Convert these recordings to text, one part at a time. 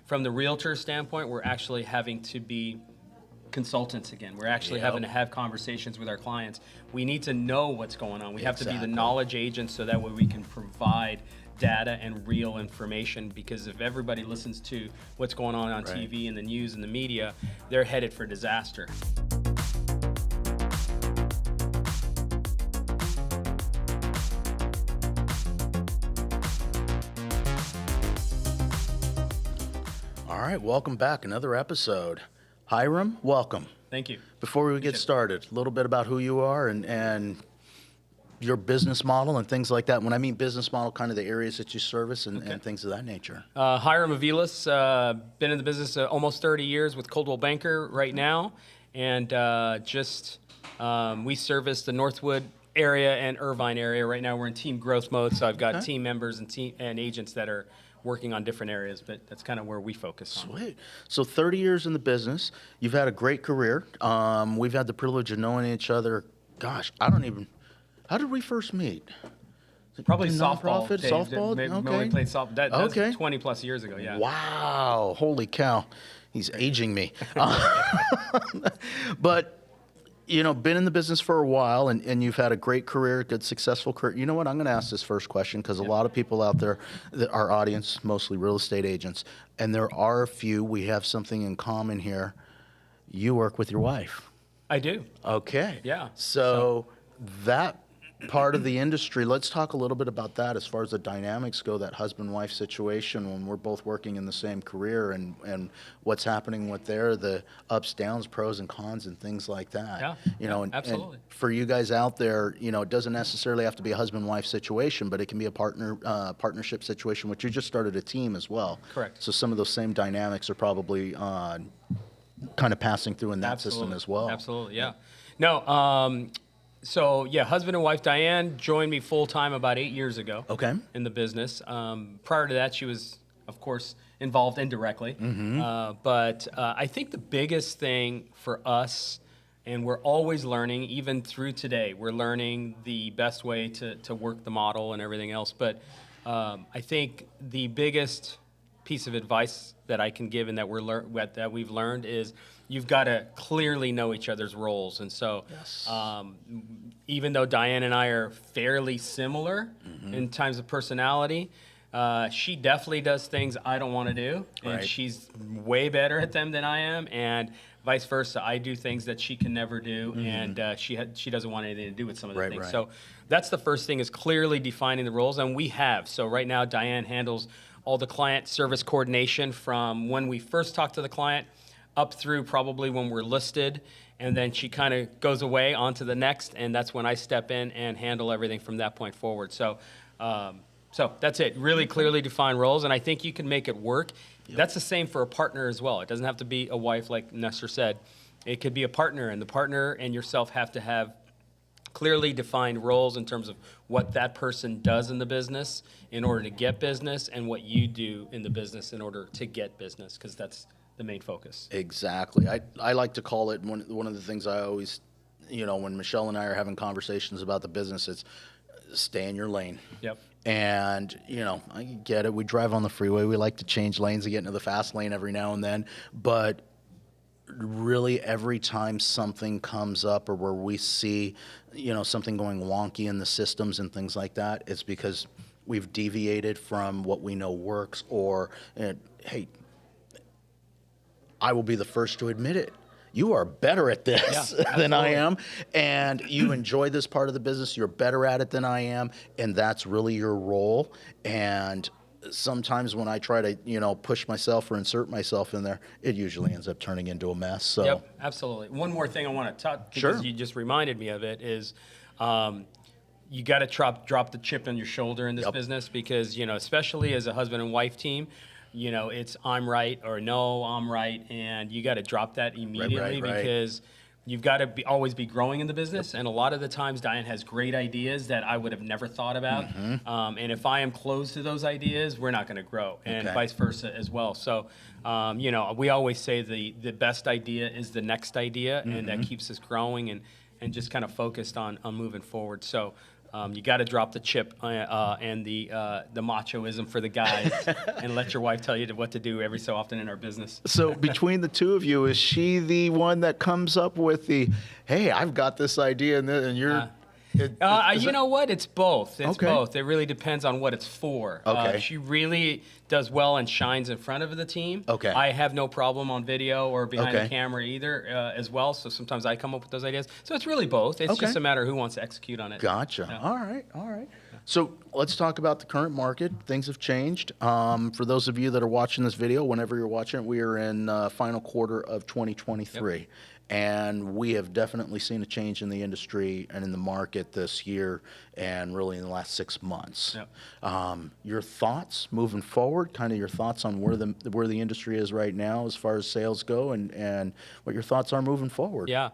From the realtor standpoint, we're actually having to be consultants again. We're actually having to have conversations with our clients. We need to know what's going on. We have to be the knowledge agents so that way we can provide data and real information, because if everybody listens to what's going on TV and the news and the media, they're headed for disaster. All right, welcome back. Another episode. Hiram, welcome. Thank you. Before we get started, a little bit about who you are and your business model and things like that. When I mean business model, kind of the areas that you service and things of that nature. Hiram Aviles, been in the business almost 30 years with Coldwell Banker right now, and we service the Northwood area and Irvine area. Right now we're in team growth mode, so I've got team members and agents that are working on different areas, but that's kind of where we focus on. Sweet. So 30 years in the business. You've had a great career. We've had the privilege of knowing each other. Gosh, how did we first meet? Probably softball. Softball? Maybe Okay. we played softball. That's 20 plus years ago, yeah. Wow. Holy cow. He's aging me. But, been in the business for a while, and you've had a great career, good, successful career. You know what? I'm going to ask this first question because a lot of people out there, our audience, mostly real estate agents, and there are a few, we have something in common here. You work with your wife. I do. Okay. Yeah. So that part of the industry, let's talk a little bit about that as far as the dynamics go, that husband-wife situation when we're both working in the same career and what's happening with the ups, downs, pros and cons and things like that. Yeah, absolutely. And for you guys out there, it doesn't necessarily have to be a husband-wife situation, but it can be a partnership situation, which you just started a team as well. Correct. So some of those same dynamics are probably kind of passing through in that system as well. Absolutely, yeah. No, so, husband and wife Diane joined me full-time about 8 years ago in the business. Prior to that, she was, of course, involved indirectly. But I think the biggest thing for us, and we're always learning, even through today, we're learning the best way to work the model and everything else. But I think the biggest piece of advice that I can give and that we've learned is you've got to clearly know each other's roles. And so even though Diane and I are fairly similar in terms of personality, she definitely does things I don't want to do, and she's way better at them than I am, and vice versa. I do things that she can never do, and she doesn't want anything to do with some of the things. So that's the first thing, is clearly defining the roles, and we have. So right now, Diane handles all the client service coordination from when we first talk to the client up through probably when we're listed, and then she kind of goes away on to the next, and that's when I step in and handle everything from that point forward. So that's it. Really clearly defined roles, and I think you can make it work. That's the same for a partner as well. It doesn't have to be a wife, like Nestor said. It could be a partner, and the partner and yourself have to have clearly defined roles in terms of what that person does in the business in order to get business, and what you do in the business in order to get business, because that's the main focus. Exactly. I like to call it, one of the things I always, when Michelle and I are having conversations about the business, it's stay in your lane. Yep. And, I get it. We drive on the freeway. We like to change lanes and get into the fast lane every now and then. But really every time something comes up or where we see, something going wonky in the systems and things like that, it's because we've deviated from what we know works, or, hey, I will be the first to admit it. You are better at this than I am, and you enjoy this part of the business. You're better at it than I am, and that's really your role. And sometimes when I try to, push myself or insert myself in there, it usually ends up turning into a mess. So. Yep, absolutely. One more thing I want to touch, because you just reminded me of it, is you got to drop the chip on your shoulder in this business, because, especially as a husband and wife team, it's I'm right or no, I'm right, and you got to drop that immediately because you've got to always be growing in the business. And a lot of the times Diane has great ideas that I would have never thought about. And if I am closed to those ideas, we're not going to grow, and vice versa as well. So, we always say the best idea is the next idea, and that keeps us growing and just kind of focused on moving forward. So, You got to drop the chip and the machoism for the guys and let your wife tell you what to do every so often in our business. So between the two of you, is she the one that comes up with the, hey, I've got this idea and you're... You know what? It's both. It's Okay. both. It really depends on what it's for. Okay. She really does well and shines in front of the team. Okay. I have no problem on video or behind Okay. the camera either as well. So sometimes I come up with those ideas. So it's really both. It's Okay. just a matter of who wants to execute on it. Gotcha. Yeah. All right. All right. So let's talk about the current market. Things have changed. For those of you that are watching this video, whenever you're watching it, we are in final quarter of 2023. Yep. And we have definitely seen a change in the industry and in the market this year and really in the last 6 months. Yep. Your thoughts moving forward, kind of your thoughts on where the industry is right now as far as sales go and what your thoughts are moving forward. Yeah.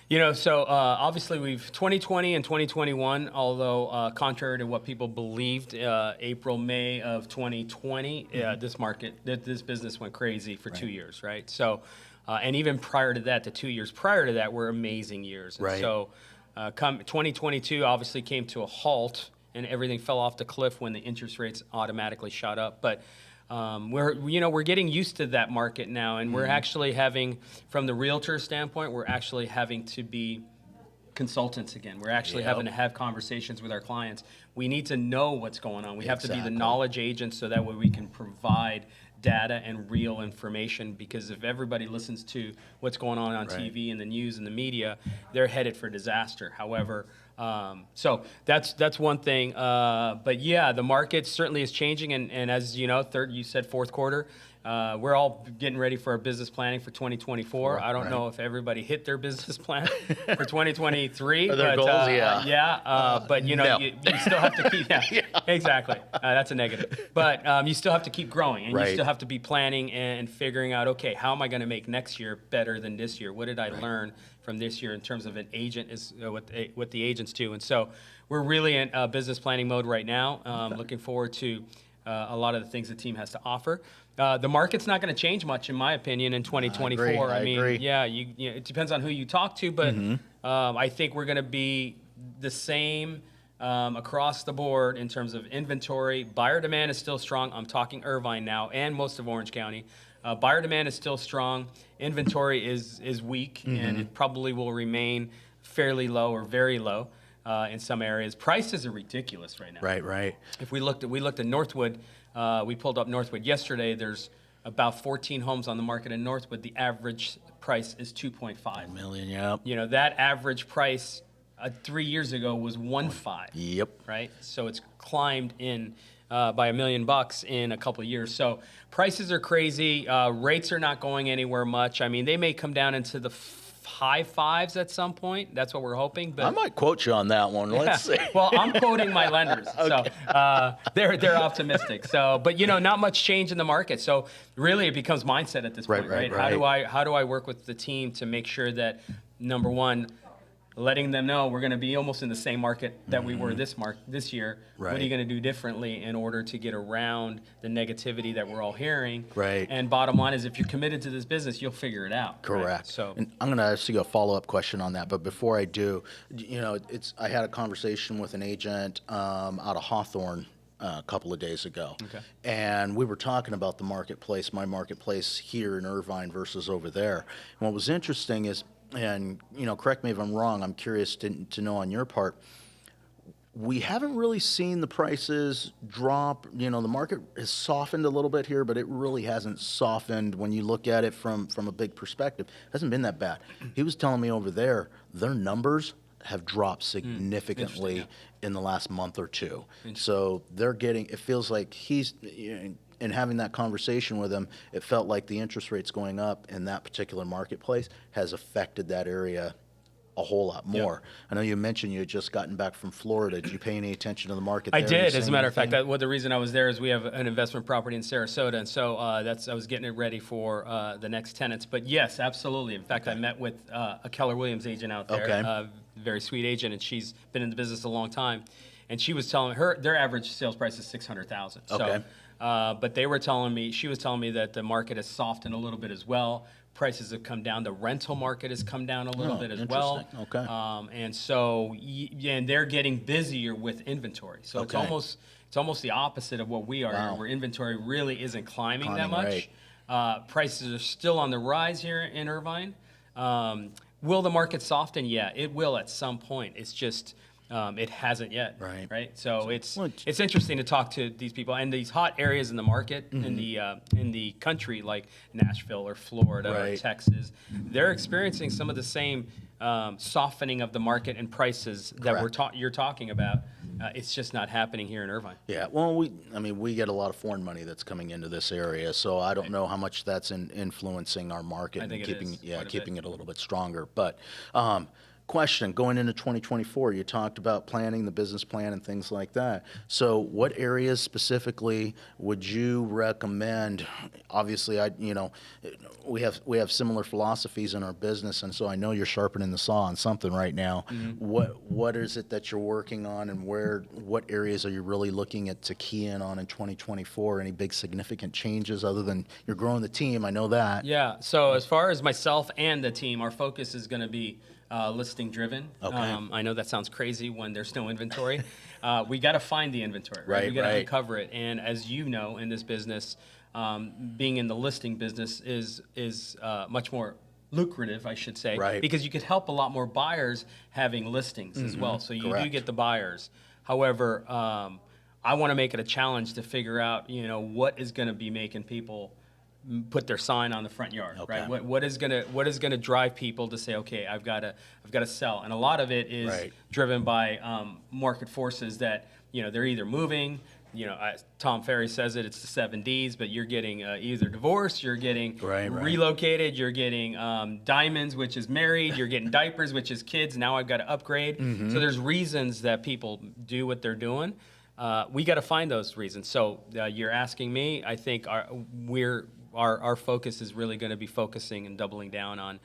You know, so obviously 2020 and 2021, although contrary to what people believed, April, May of 2020, this business went crazy for 2 years, right? So, and even prior to that, the 2 years prior to that were amazing years. And right. So, 2022 obviously came to a halt, and everything fell off the cliff when the interest rates automatically shot up. But we're getting used to that market now, and we're actually having, from the realtor standpoint, we're actually having to be consultants again. We're actually having to have conversations with our clients. We need to know what's going on. We have to be the knowledge agents so that way we can provide data and real information, because if everybody listens to what's going on TV and the news and the media, they're headed for disaster. However, so that's one thing. But yeah, the market certainly is changing, and as you know, you said fourth quarter. We're all getting ready for our business planning for 2024. I don't know if everybody hit their business plan for 2023. Their goals, but you know, you still have to keep. Yeah. Exactly. That's a negative. But you still have to keep growing, and you still have to be planning and figuring out, okay, how am I going to make next year better than this year? What did I learn from this year in terms of an agent is what the agents do? And so we're really in business planning mode right now. Looking forward to a lot of the things the team has to offer. The market's not going to change much, in my opinion, in 2024. I agree. Yeah, it depends on who you talk to, but I think we're going to be the same across the board in terms of inventory. Buyer demand is still strong. I'm talking Irvine now and most of Orange County. Buyer demand is still strong. Inventory is weak, and it probably will remain fairly low or very low in some areas. Prices are ridiculous right now. Right. If we looked at Northwood, we pulled up Northwood yesterday. There's about 14 homes on the market in Northwood. The average price is 2.5 million. Yep. You know, that average price 3 years ago was 1.5. Yep. Right. So it's climbed in by $1 million in a couple of years. So prices are crazy. Rates are not going anywhere much. I mean, they may come down into the high fives at some point. That's what we're hoping. But I might quote you on that one. Let's see. Well, I'm quoting my lenders, so they're optimistic. So, but you know, not much change in the market. So really, it becomes mindset at this point, right? How do I work with the team to make sure that, number one, letting them know we're going to be almost in the same market that we were this year. Right. What are you going to do differently in order to get around the negativity that we're all hearing? Right. And bottom line is, if you're committed to this business, you'll figure it out. Correct. Right? So, and I'm going to ask you a follow-up question on that, but before I do, you know, I had a conversation with an agent out of Hawthorne a couple of days ago, and we were talking about the marketplace, my marketplace here in Irvine versus over there. And what was interesting is, and you know, correct me if I'm wrong, I'm curious to know on your part, we haven't really seen the prices drop. You know, the market has softened a little bit here, but it really hasn't softened when you look at it from a big perspective. It hasn't been that bad. He was telling me over there, their numbers have dropped significantly in the last month or two. So they're getting, it feels like he's, in having that conversation with him, it felt like the interest rates going up in that particular marketplace has affected that area a whole lot more. I know you mentioned you had just gotten back from Florida. Did you pay any attention to the market there? I did. As a matter of fact, the reation I was there is we have an investment property in Sarasota, and so I was getting it ready for the next tenants. But yes, absolutely. In fact, I met with a Keller Williams agent out there, a very sweet agent, and she's been in the business a long time. And she was telling me their average sales price is $600,000. So But she was telling me that the market has softened a little bit as well. Prices have come down. The rental market has come down a little bit as well. Okay. And so, and they're getting busier with inventory. So it's almost the opposite of what we are here, where inventory really isn't climbing that much. Right. Prices are still on the rise here in Irvine. Will the market soften? Yeah, it will at some point. It's just it hasn't yet. Right. So it's interesting to talk to these people, and these hot areas in the market in the country like Nashville or Florida or Texas. They're experiencing some of the same softening of the market and prices that you're talking about. It's just not happening here in Irvine. Yeah, well, we get a lot of foreign money that's coming into this area, so I don't know how much that's influencing our market and keeping it a little bit stronger. But question, going into 2024, you talked about planning, the business plan and things like that. So what areas specifically would you recommend? Obviously, we have similar philosophies in our business, and so I know you're sharpening the saw on something right now. What is it that you're working on, and what areas are you really looking to key in on in 2024? Any big significant changes other than you're growing the team? I know that. Yeah, so as far as myself and the team, our focus is going to be listing driven. I know that sounds crazy when there's no inventory. We got to find the inventory, right? We got to uncover it. And as you know, in this business, being in the listing business is much more lucrative, I should say, because you could help a lot more buyers having listings as well. So you do get the buyers. However, I want to make it a challenge to figure out, what is going to be making people put their sign on the front yard, right? What is gonna drive people to say, okay, I've got to sell, and a lot of it is driven by market forces that they're either moving. Tom Ferry says it's the 7 Ds, but you're getting either divorced, you're getting relocated, you're getting diamonds, which is married, you're getting diapers, which is kids. Now I've got to upgrade. So there's reasons that people do what they're doing. We got to find those reasons. So you're asking me. I think our focus is really going to be focusing and doubling down on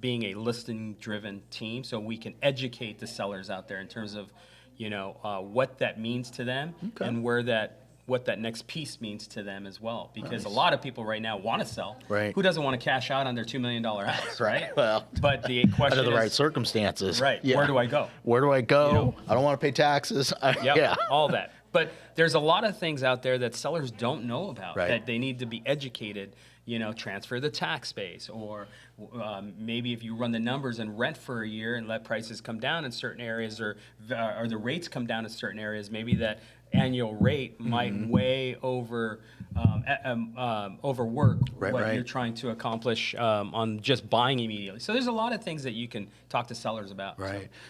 being a listing-driven team, so we can educate the sellers out there in terms of, what that means to them and what that next piece means to them as well. Because a lot of people right now want to sell. Who doesn't want to cash out on their $2 million house, right? Well, but the question under the is, right circumstances. Right. Yeah. Where do I go? Where do I go? I don't want to pay taxes. All that. But there's a lot of things out there that sellers don't know about that they need to be educated. Transfer the tax base, or maybe if you run the numbers and rent for a year and let prices come down in certain areas, or the rates come down in certain areas, maybe that annual rate might way overwork what you're trying to accomplish on just buying immediately. So there's a lot of things that you can talk to sellers about.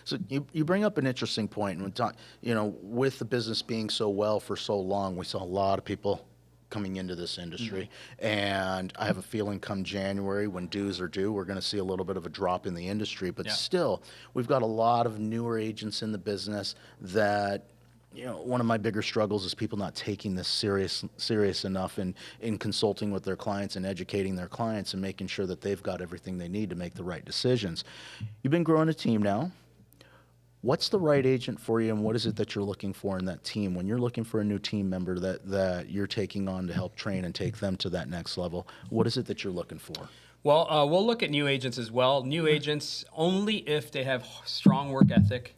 So you bring up an interesting point. With the business being so well for so long, we saw a lot of people coming into this industry, and I have a feeling come January, when dues are due, we're going to see a little bit of a drop in the industry. But still, we've got a lot of newer agents in the business that, one of my bigger struggles is people not taking this serious enough in consulting with their clients and educating their clients and making sure that they've got everything they need to make the right decisions. You've been growing a team now. What's the right agent for you, and what is it that you're looking for in that team when you're looking for a new team member that you're taking on to help train and take them to that next level? What is it that you're looking for? Well, we'll look at new agents as well. New agents only if they have strong work ethic.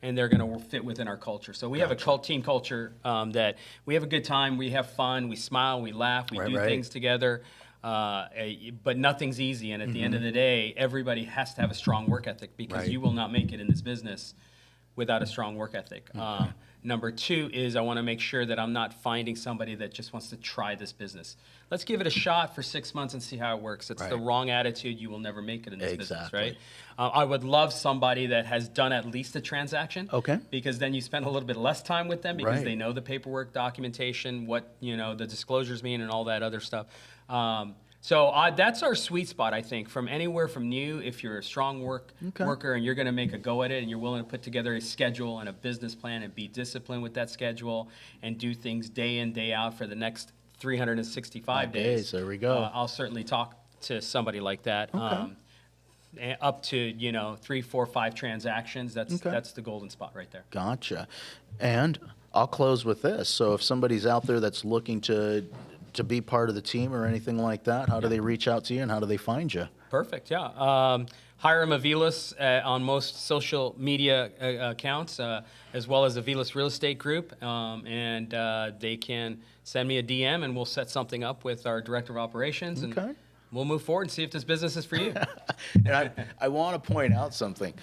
And they're going to fit within our culture. So we have a team culture that we have a good time, we have fun, we smile, we laugh, we do things together. But nothing's easy, and at the end of the day, everybody has to have a strong work ethic, because you will not make it in this business without a strong work ethic. Number two is I want to make sure that I'm not finding somebody that just wants to try this business. Let's give it a shot for 6 months and see how it works. It's the wrong attitude. You will never make it in this business, right? I would love somebody that has done at least a transaction, because then you spend a little bit less time with them, because they know the paperwork, documentation, what the disclosures mean, and all that other stuff. So that's our sweet spot, I think, from anywhere from new, if you're a strong worker and you're going to make a go at it and you're willing to put together a schedule and a business plan and be disciplined with that schedule and do things day in, day out for the next 365 days. There we go. I'll certainly talk to somebody like that. Up to 3, 4, 5 transactions. That's the golden spot right there. Gotcha. And I'll close with this. So if somebody's out there that's looking to be part of the team or anything like that, how do they reach out to you and how do they find you? Perfect. Yeah. Hiram Aviles on most social media accounts, as well as Aviles Real Estate Group, and they can send me a DM, and we'll set something up with our director of operations, and we'll move forward and see if this business is for you. And I want to point out something.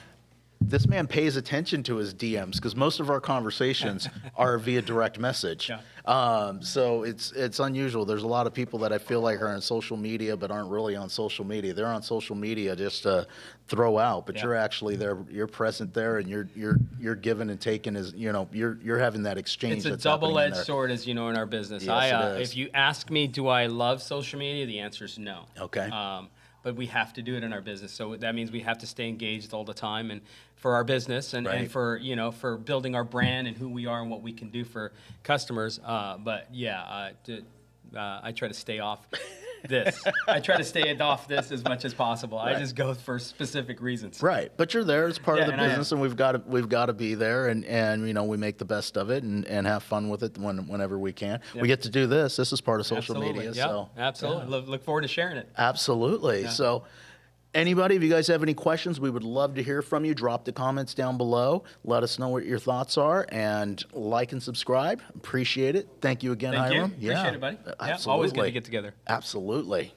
This man pays attention to his DMs because most of our conversations are via direct message. Yeah. So it's unusual. There's a lot of people that I feel like are on social media but aren't really on social media. They're on social media just to throw out, but you're actually there. You're present there, and you're giving and taking. As you know, you're having that exchange. It's a double-edged sword, as you know, in our business. Yes, it is. If you ask me, do I love social media? The answer is no. Okay. But we have to do it in our business. So that means we have to stay engaged all the time, and for our business and for, for building our brand and who we are and what we can do for customers. But yeah, I try to stay off this. I try to stay off this as much as possible. I just go for specific reasons. Right, but you're there as part of the business, and we've got to be there, and we make the best of it and have fun with it whenever we can. Yep. We get to do this. This is part of social media. Yeah, so absolutely. Yeah. Look forward to sharing it. Absolutely. Yeah. So. Anybody, if you guys have any questions, we would love to hear from you. Drop the comments down below. Let us know what your thoughts are, and like and subscribe. Appreciate it. Thank you again, Hiram. Thank you. Appreciate it, buddy. Absolutely. Always good to get together. Absolutely.